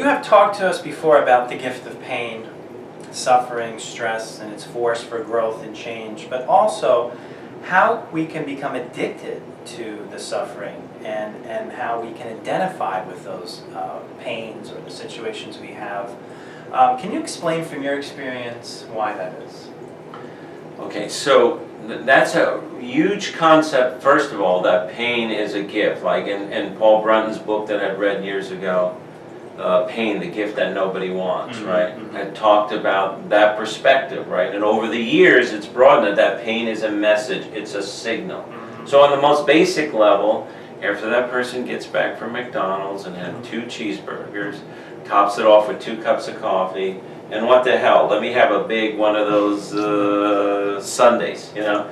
have talked to us before about the gift of pain, suffering, stress, and its force for growth and change, but also how we can become addicted to the suffering and how we can identify with those pains or the situations we have. Can you explain from your experience why that is? Okay, so that's a huge concept, first of all, that pain is a gift. Like in Paul Brunton's book that I'd read years ago, Pain, the Gift That Nobody Wants, right? Had talked about that perspective, right? And over the years, it's broadened that pain is a message, it's a signal. So on the most basic level, after that person gets back from McDonald's and had 2 cheeseburgers, tops it off with 2 cups of coffee, and what the hell, let me have a big one of those sundaes, you know?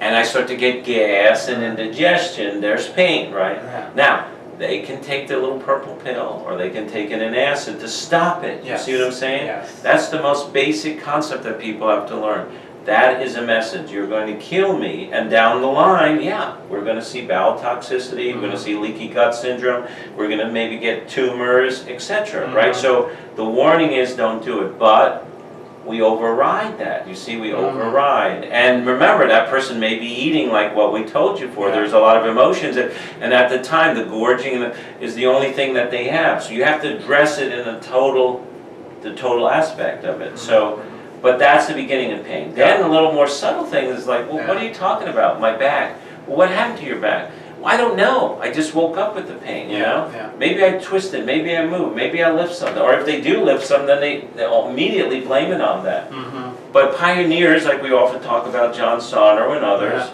And I start to get gas and indigestion, there's pain, right? Now, they can take their little purple pill, or they can take an acid to stop it. You see what I'm saying? Yes. That's the most basic concept that people have to learn. That is a message. You're going to kill me, and down the line, yeah, we're going to see bowel toxicity, we're going to see leaky gut syndrome, we're going to maybe get tumors, etc. Right? So the warning is don't do it, but we override that. You see, we override. And remember, that person may be eating like what we told you for. There's a lot of emotions, and at the time, the gorging is the only thing that they have. So you have to address it in the total aspect of it. So. But that's the beginning of pain. Then a little more subtle thing is like, well, what are you talking about? My back. Well, what happened to your back? Well, I don't know. I just woke up with the pain, you know? Maybe I twisted, maybe I moved, maybe I lift something. Or if they do lift something, then they'll immediately blame it on that. But pioneers, like we often talk about, John Sonner and others,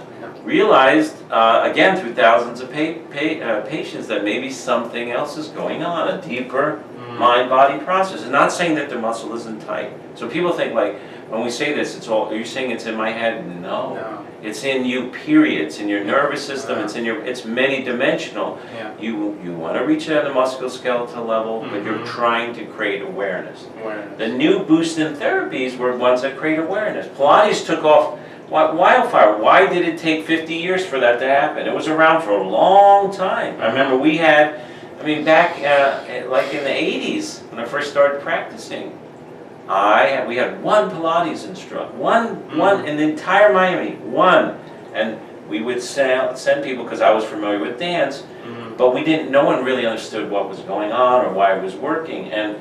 realized, again, through thousands of patients, that maybe something else is going on, a deeper mind-body process. And not saying that the muscle isn't tight. So people think like, when we say this, it's all, are you saying it's in my head? No. It's in you, period. It's in your nervous system, it's many dimensional. You want to reach it at a musculoskeletal level, but you're trying to create awareness. The new boost in therapies were ones that create awareness. Pilates took off wildfire. Why did it take 50 years for that to happen? It was around for a long time. I remember we had, back like in the 80s, when I first started practicing, we had one Pilates instructor, one in the entire Miami, one. And we would send people, because I was familiar with dance, but no one really understood what was going on or why it was working. And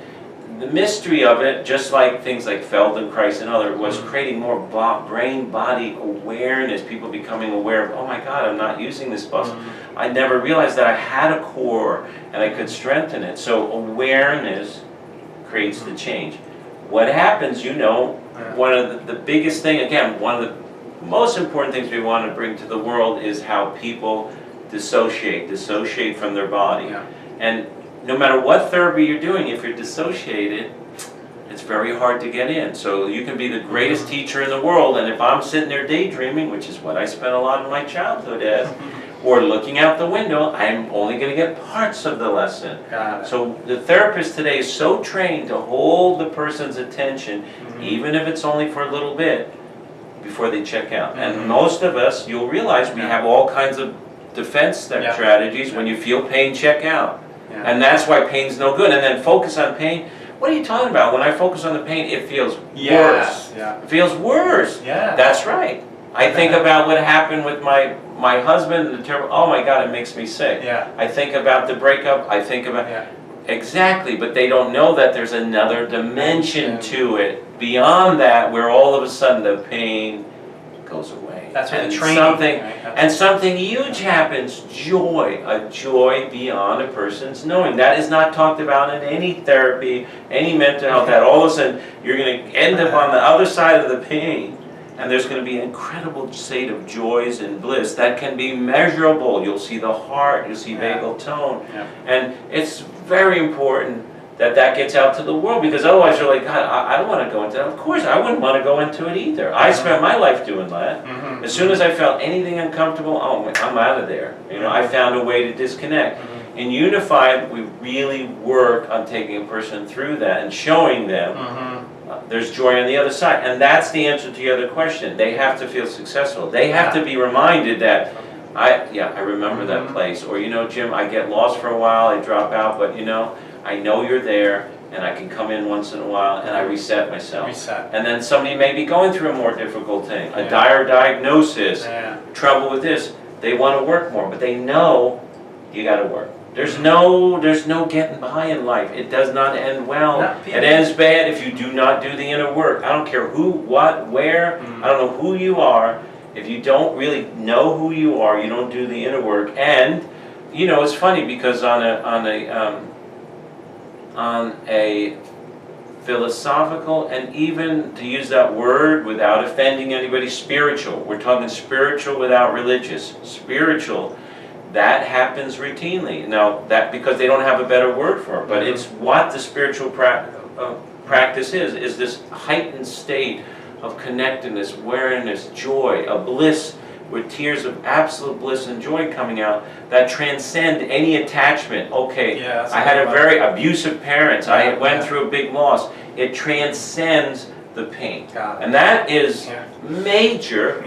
the mystery of it, just like things like Feldenkrais and others, was creating more brain-body awareness, people becoming aware of, oh my God, I'm not using this muscle. I never realized that I had a core and I could strengthen it. So awareness creates the change. What happens, one of the biggest thing, again, one of the most important things we want to bring to the world is how people dissociate from their body. And no matter what therapy you're doing, if you're dissociated, it's very hard to get in. So you can be the greatest teacher in the world, and if I'm sitting there daydreaming, which is what I spent a lot of my childhood as, or looking out the window, I'm only going to get parts of the lesson. So the therapist today is so trained to hold the person's attention, even if it's only for a little bit, before they check out. And most of us, you'll realize we have all kinds of defense strategies. When you feel pain, check out. And that's why pain's no good. And then focus on pain. What are you talking about? When I focus on the pain, it feels worse. It feels worse. That's right. I think about what happened with my husband, and the terrible, oh my God, it makes me sick. I think about the breakup, I think about, exactly, but they don't know that there's another dimension to it, beyond that, where all of a sudden the pain goes away. That's what the training, and something huge happens, joy, a joy beyond a person's knowing. That is not talked about in any therapy, any mental health, that all of a sudden you're going to end up on the other side of the pain. And there's going to be an incredible state of joys and bliss that can be measurable. You'll see the heart, you'll see vagal tone. And it's very important that that gets out to the world, because otherwise you're like, God, I don't want to go into that. Of course, I wouldn't want to go into it either. I spent my life doing that. As soon as I felt anything uncomfortable, oh, I'm out of there. I found a way to disconnect. In Unified, we really work on taking a person through that and showing them there's joy on the other side. And that's the answer to your other question. They have to feel successful. They have to be reminded that, I remember that place. Or, Jim, I get lost for a while, I drop out, but I know you're there. and I can come in once in a while and I reset myself. Reset. And then somebody may be going through a more difficult thing, a Yeah. dire diagnosis, Yeah. trouble with this. They want to work more, but they know you got to work. There's no getting by in life. It does not end well. No, It ends bad if you do not do the inner work. I don't care who, what, where. I don't know who you are. If you don't really know who you are, you don't do the inner work. And you know, it's funny because on a philosophical, and even to use that word without offending anybody, spiritual. We're talking spiritual without religious. Spiritual. That happens routinely. Now, that because they don't have a better word for it, but it's what the spiritual practice is this heightened state of connectedness, awareness, joy, a bliss, with tears of absolute bliss and joy coming out that transcend any attachment. Okay, Yeah, I had a very abusive parents, I went through a big loss. It transcends the pain. Got it. And that is major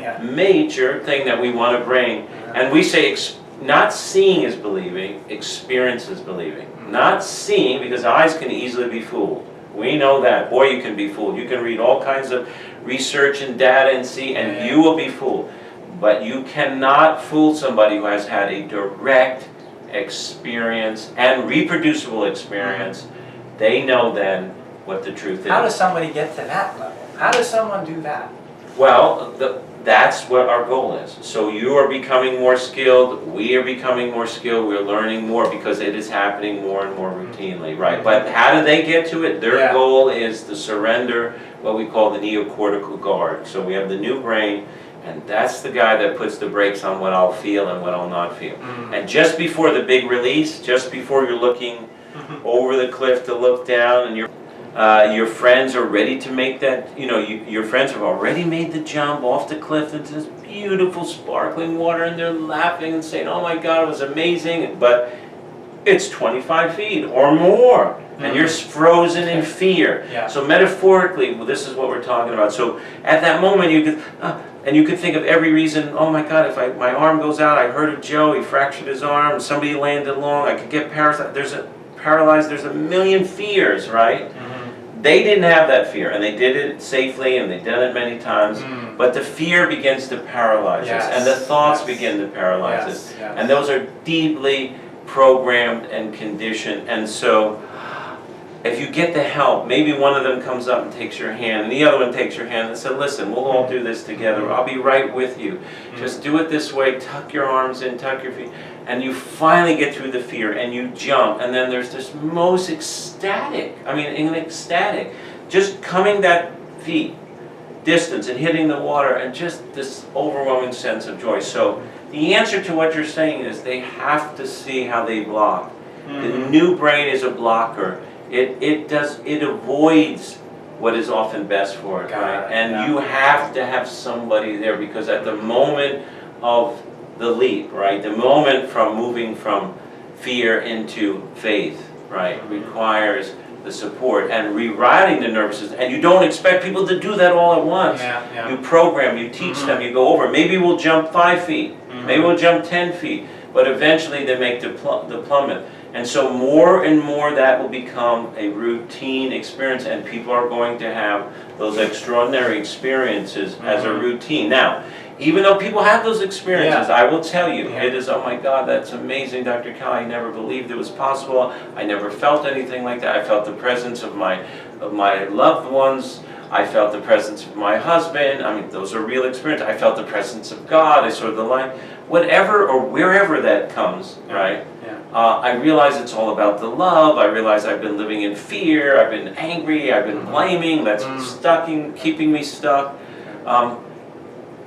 thing that we want to bring. And we say, not seeing is believing, experience is believing. Not seeing, because eyes can easily be fooled. We know that. Boy, you can be fooled. You can read all kinds of research and data and see, and you will be fooled. But you cannot fool somebody who has had a direct experience and reproducible experience. They know then what the truth is. How does somebody get to that level? How does someone do that? Well, that's what our goal is. So you are becoming more skilled, we are becoming more skilled, we're learning more because it is happening more and more routinely, right? But how do they get to it? Their goal is to surrender what we call the neocortical guard. So we have the new brain, and that's the guy that puts the brakes on what I'll feel and what I'll not feel. And just before the big release, just before you're looking over the cliff to look down, and your friends are ready to make that, you know, your friends have already made the jump off the cliff into this beautiful sparkling water, and they're laughing and saying, oh my God, it was amazing, but it's 25 feet or more, and you're frozen in fear. So metaphorically, well, this is what we're talking about. So at that moment, you could, and you could think of every reason, oh my God, if my arm goes out, I heard of Joe, he fractured his arm, somebody landed long, I could get paralyzed, there's a million fears, right? They didn't have that fear, and they did it safely, and they've done it many times, but the fear begins to paralyze us, and the thoughts begin to paralyze us, and those are deeply programmed and conditioned. And so if you get the help, maybe one of them comes up and takes your hand, and the other one takes your hand and says, listen, we'll all do this together, I'll be right with you, just do it this way, tuck your arms in, tuck your feet, and you finally get through the fear, and you jump, and then there's this most ecstatic, just coming that feet distance and hitting the water, and just this overwhelming sense of joy. So the answer to what you're saying is they have to see how they block. The new brain is a blocker. It avoids what is often best for it, right? And you have to have somebody there, because at the moment of the leap, right, the moment from moving from fear into faith, right, requires the support and rewriting the nervous system. And you don't expect people to do that all at once. You program, you teach them, you go over. Maybe we'll jump 5 feet, maybe we'll jump 10 feet, but eventually they make the plummet. And so more and more that will become a routine experience, and people are going to have those extraordinary experiences as a routine. Now, even though people have those experiences, I will tell you, it is, oh my God, that's amazing, Dr. Canali, I never believed it was possible. I never felt anything like that. I felt the presence of my loved ones. I felt the presence of my husband. I mean, those are real experiences. I felt the presence of God. I saw the light. Whatever or wherever that comes, right? I realize it's all about the love. I realize I've been living in fear. I've been angry. I've been blaming. That's keeping me stuck.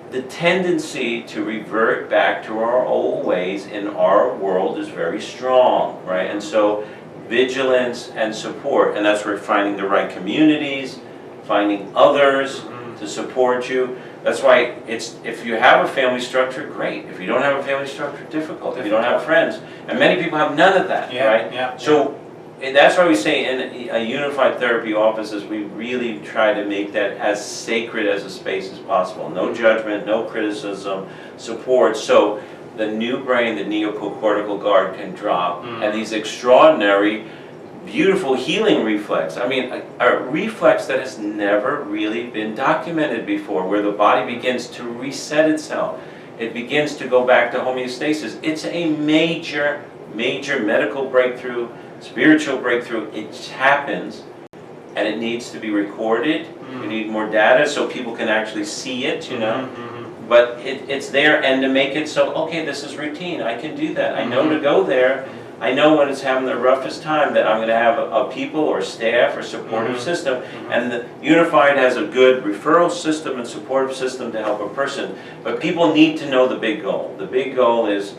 The tendency to revert back to our old ways in our world is very strong, right? And so vigilance and support, and that's where finding the right communities, finding others to support you. That's why if you have a family structure, great. If you don't have a family structure, difficult. If you don't have friends. And many people have none of that, right? So that's why we say in a unified therapy offices, we really try to make that as sacred as a space as possible. No judgment, no criticism, support. So the new brain, the neocortical guard can drop, and these extraordinary beautiful healing reflex. I mean, a reflex that has never really been documented before, where the body begins to reset itself. It begins to go back to homeostasis. It's a major, major medical breakthrough, spiritual breakthrough. It happens, and it needs to be recorded. We need more data so people can actually see it, you know. But it's there, and to make it so, okay, this is routine. I can do that. I know to go there. I know when it's having the roughest time that I'm going to have a people or staff or supportive system, and the Unified has a good referral system and supportive system to help a person. But people need to know the big goal. The big goal is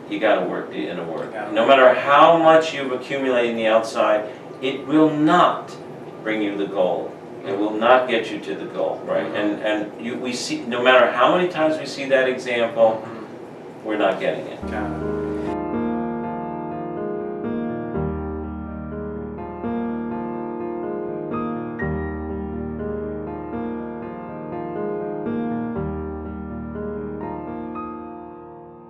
you got to work the inner work. No matter how much you've accumulated in the outside, it will not bring you the goal. It will not get you to the goal, right? We see, no matter how many times we see that example, we're not getting it.